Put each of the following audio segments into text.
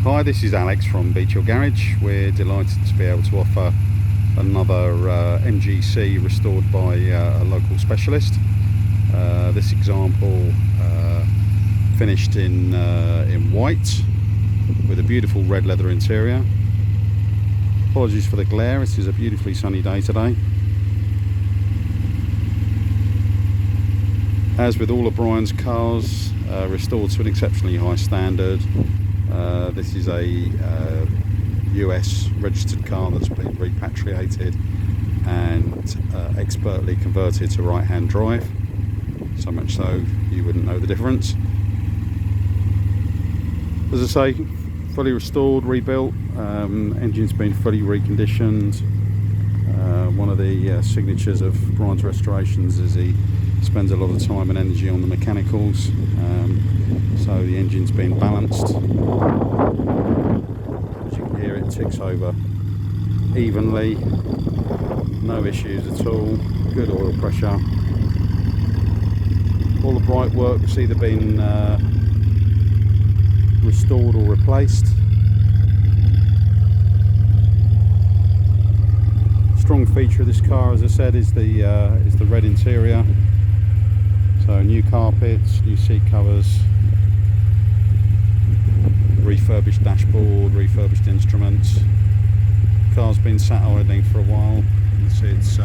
Hi, this is Alex from Beech Garage. We're delighted to be able to offer another MGC restored by a local specialist. This example finished in white with a beautiful red leather interior. Apologies for the glare, it is a beautifully sunny day today. As with all of Brian's cars, restored to an exceptionally high standard. This is a US registered car that's been repatriated and expertly converted to right-hand drive, so much so you wouldn't know the difference. As I say, fully restored, rebuilt, engine's been fully reconditioned. One of the signatures of Brian's restorations is he spends a lot of time and energy on the mechanicals, so the engine's been balanced. As you can hear, it ticks over evenly, no issues at all, good oil pressure. All the bright work's either been restored or replaced. Strong feature of this car, as I said, is the red interior. So new carpets, new seat covers, refurbished dashboard, refurbished instruments. Car's been sat idling for a while. You can see it's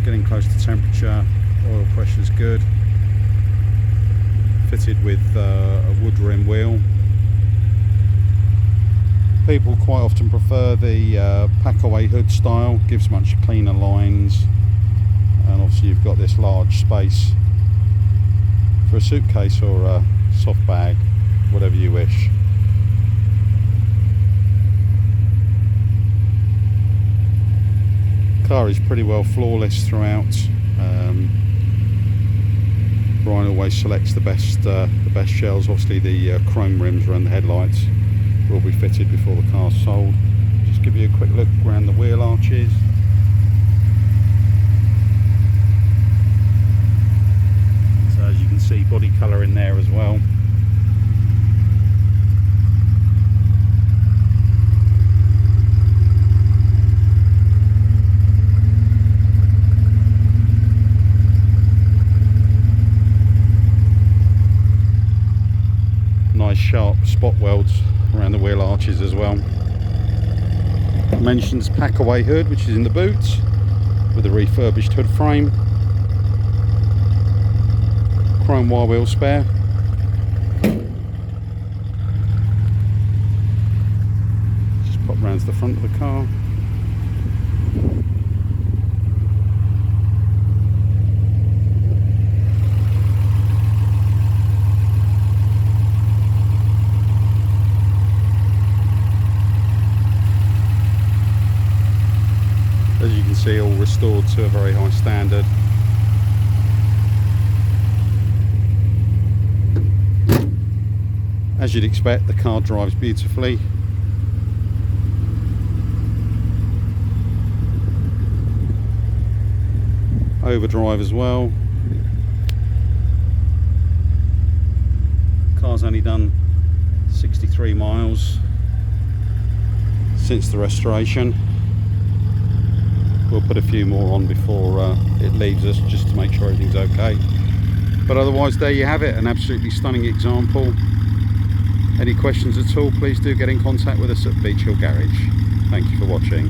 getting close to temperature. Oil pressure's good. Fitted with a wood rim wheel. People quite often prefer the pack-away hood style. Gives much cleaner lines, and obviously you've got this large space for a suitcase or a soft bag, whatever you wish. Car is pretty well flawless throughout. Brian always selects the best shells. Obviously the chrome rims around the headlights will be fitted before the car's sold. Just give you a quick look around the wheel arches. So as you can see, body colour in there as well. Nice sharp spot welds around the wheel arches as well. Mentions pack-away hood, which is in the boot with a refurbished hood frame. Chrome wire wheel spare. Just pop round to the front of the car. As you can see, all restored to a very high standard. As you'd expect, the car drives beautifully. Overdrive as well. Car's only done 63 miles since the restoration. We'll put a few more on before it leaves us, just to make sure everything's okay. But otherwise, there you have it, an absolutely stunning example. Any questions at all, please do get in contact with us at Beech Garage. Thank you for watching.